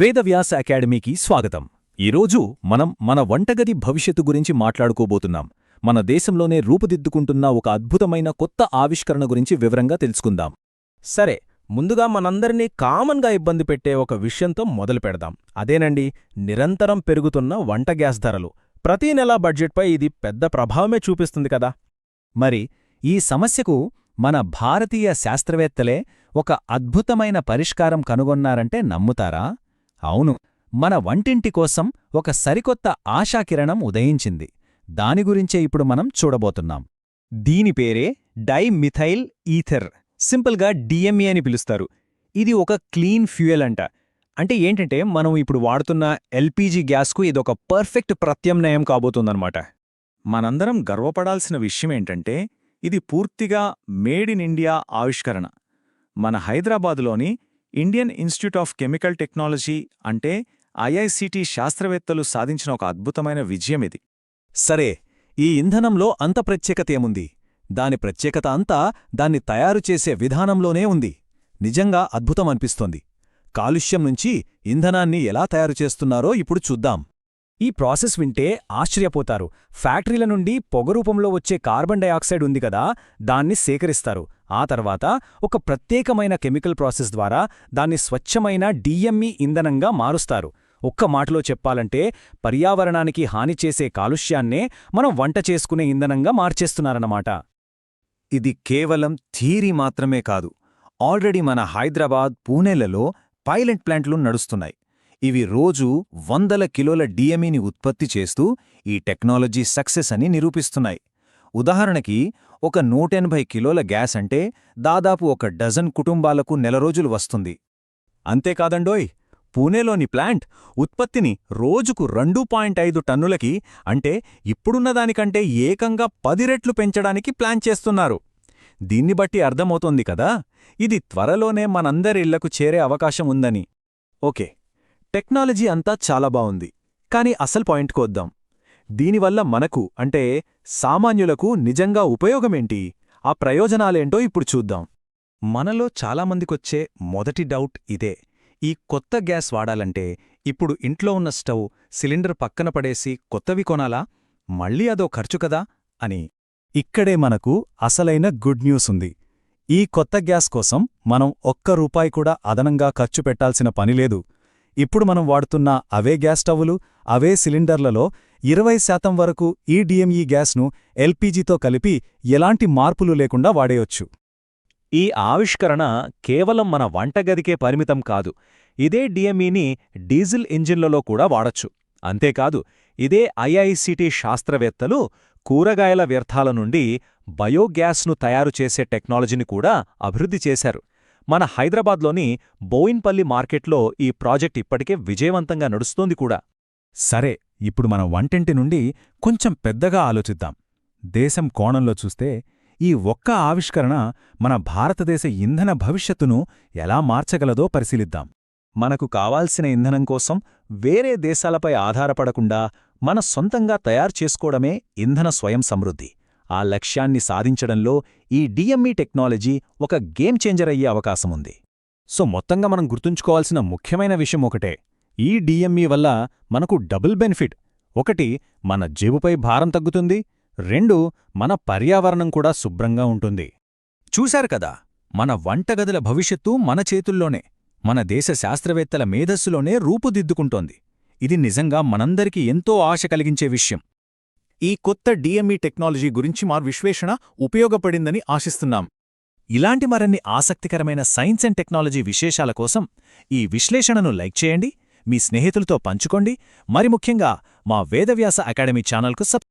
వేదవ్యాస అకాడమీకి స్వాగతం. ఈరోజు మనం మన వంటగది భవిష్యత్తు గురించి మాట్లాడుకోబోతున్నాం. మన దేశంలోనే రూపుదిద్దుకుంటున్న ఒక అద్భుతమైన కొత్త ఆవిష్కరణ గురించి వివరంగా తెలుసుకుందాం. సరే, ముందుగా మనందరినీ కామన్గా ఇబ్బంది పెట్టే ఒక విషయంతో మొదలు పెడదాం. అదేనండి, నిరంతరం పెరుగుతున్న వంట గ్యాస్ ధరలు. ప్రతీ నెలా బడ్జెట్పై ఇది పెద్ద ప్రభావమే చూపిస్తుంది కదా. మరి ఈ సమస్యకు మన భారతీయ శాస్త్రవేత్తలే ఒక అద్భుతమైన పరిష్కారం కనుగొన్నారంటే నమ్ముతారా? అవును, మన వంటింటి కోసం ఒక సరికొత్త ఆశాకిరణం ఉదయించింది. దాని గురించే ఇప్పుడు మనం చూడబోతున్నాం. దీని పేరే డైమిథైల్ ఈథర్, సింపుల్గా డిఎంఈ అని పిలుస్తారు. ఇది ఒక క్లీన్ ఫ్యూయల్ అంట. అంటే ఏంటంటే మనం ఇప్పుడు వాడుతున్న ఎల్పీజీ గ్యాస్కు ఇదొక పర్ఫెక్ట్ ప్రత్యామ్నాయం కాబోతుందన్నమాట. మనందరం గర్వపడాల్సిన విషయమేంటంటే ఇది పూర్తిగా మేడ్ ఇన్ ఇండియా ఆవిష్కరణ. మన హైదరాబాదులోని Indian institute of chemical technology అంటే ఐఐసిటి శాస్త్రవేత్తలు సాధించిన ఒక అద్భుతమైన విజయమిది. సరే, ఈ ఇంధనంలో అంత ప్రత్యేకతేముంది? దాని ప్రత్యేకత అంతా దాన్ని తయారుచేసే విధానంలోనే ఉంది. నిజంగా అద్భుతమనిపిస్తోంది. కాలుష్యం నుంచి ఇంధనాన్ని ఎలా తయారుచేస్తున్నారో ఇప్పుడు చూద్దాం. ఈ ప్రాసెస్ వింటే ఆశ్చర్యపోతారు. ఫ్యాక్టరీల నుండి పొగరూపంలో వచ్చే కార్బన్ డయాక్సైడ్ ఉంది కదా, దాన్ని సేకరిస్తారు. ఆ తర్వాత ఒక ప్రత్యేకమైన కెమికల్ ప్రాసెస్ ద్వారా దాన్ని స్వచ్ఛమైన డిఎంఈ ఇంధనంగా మారుస్తారు. ఒక్క మాటలో చెప్పాలంటే పర్యావరణానికి హాని చేసే కాలుష్యాన్నే మనం వంట చేసుకునే ఇంధనంగా మార్చేస్తున్నారన్నమాట. ఇది కేవలం థియరీ మాత్రమే కాదు. ఆల్రెడీ మన హైదరాబాద్, పూణేలలో పైలట్ ప్లాంట్లు నడుస్తున్నాయి. ఇవి రోజూ 100 కిలోల డిఎంఈని ఉత్పత్తి చేస్తూ ఈ టెక్నాలజీ సక్సెస్ అని నిరూపిస్తున్నాయి. ఉదాహరణకి ఒక 180 కిలోల గ్యాస్ అంటే దాదాపు ఒక డజన్ కుటుంబాలకు నెల రోజులు వస్తుంది. అంతేకాదండోయ్, పూణేలోని ప్లాంట్ ఉత్పత్తిని రోజుకు 2.5 టన్నులకి, అంటే ఇప్పుడున్నదానికంటే ఏకంగా 10 రెట్లు పెంచడానికి ప్లాన్ చేస్తున్నారు. దీన్ని బట్టి అర్థమవుతోంది కదా, ఇది త్వరలోనే మనందరి ఇళ్లకు చేరే అవకాశం ఉందని. ఓకే, టెక్నాలజీ అంతా చాలా బావుంది. కాని అసలు పాయింట్కు వద్దాం. దీనివల్ల మనకు, అంటే సామాన్యులకు నిజంగా ఉపయోగమేంటి? ఆ ప్రయోజనాలేంటో ఇప్పుడు చూద్దాం. మనలో చాలామందికొచ్చే మొదటి డౌట్ ఇదే. ఈ కొత్త గ్యాస్ వాడాలంటే ఇప్పుడు ఇంట్లో ఉన్న స్టవ్, సిలిండర్ పక్కన పడేసి కొత్తవి కొనాలా? మళ్ళీ అదో ఖర్చు కదా అని. ఇక్కడే మనకు అసలైన గుడ్ న్యూస్ ఉంది. ఈ కొత్త గ్యాస్ కోసం మనం ₹1 కూడా అదనంగా ఖర్చు పెట్టాల్సిన పనిలేదు. ఇప్పుడు మనం వాడుతున్న అవే గ్యాస్ స్టవ్వులు, అవే సిలిండర్లలో 20% వరకు ఈ డిఎంఈ గ్యాస్ను ఎల్పీజీతో కలిపి ఎలాంటి మార్పులు లేకుండా వాడేయొచ్చు. ఈ ఆవిష్కరణ కేవలం మన వంటగదికే పరిమితం కాదు. ఇదే డిఎంఈని డీజిల్ ఇంజిన్లలో కూడా వాడొచ్చు. అంతేకాదు, ఇదే ఐఐసిటి శాస్త్రవేత్తలు కూరగాయల వ్యర్థాల నుండి బయోగ్యాస్ను తయారుచేసే టెక్నాలజీని కూడా అభివృద్ధి చేశారు. మన హైదరాబాద్లోని బోయిన్పల్లి మార్కెట్లో ఈ ప్రాజెక్ట్ ఇప్పటికే విజయవంతంగా నడుస్తోంది కూడా. సరే, ఇప్పుడు మన వంటింటి నుండి కొంచెం పెద్దగా ఆలోచిద్దాం. దేశం కోణంలో చూస్తే ఈ ఒక్క ఆవిష్కరణ మన భారతదేశ ఇంధన భవిష్యత్తును ఎలా మార్చగలదో పరిశీలిద్దాం. మనకు కావాల్సిన ఇంధనం కోసం వేరే దేశాలపై ఆధారపడకుండా మన సొంతంగా తయారు చేసుకోవడమే ఇంధన స్వయం సమృద్ధి. ఆ లక్ష్యాన్ని సాధించడంలో ఈ డిఎంఈ టెక్నాలజీ ఒక గేమ్ చేంజర్ అయ్యే అవకాశముంది. సో మొత్తంగా మనం గుర్తుంచుకోవాల్సిన ముఖ్యమైన విషయం ఒకటే: ఈ డిఎంఈ వల్ల మనకు డబుల్ బెనిఫిట్. ఒకటి, మన జేబుపై భారం తగ్గుతుంది. 2, మన పర్యావరణం కూడా శుభ్రంగా ఉంటుంది. చూశారు కదా, మన వంటగదుల భవిష్యత్తు మన చేతుల్లోనే, మన దేశ శాస్త్రవేత్తల మేధస్సులోనే రూపుదిద్దుకుంటోంది. ఇది నిజంగా మనందరికీ ఎంతో ఆశ కలిగించే విషయం. ఈ కొత్త డిఎంఈ టెక్నాలజీ గురించి మా విశ్లేషణ ఉపయోగపడిందని ఆశిస్తున్నాం. ఇలాంటి మరిన్ని ఆసక్తికరమైన సైన్స్ అండ్ టెక్నాలజీ విశేషాల కోసం ఈ విశ్లేషణను లైక్ చేయండి, మీ స్నేహితులతో పంచుకోండి. మరి ముఖ్యంగా మా వేదవ్యాస అకాడమీ ఛానల్కు సబ్స్క్రైబ్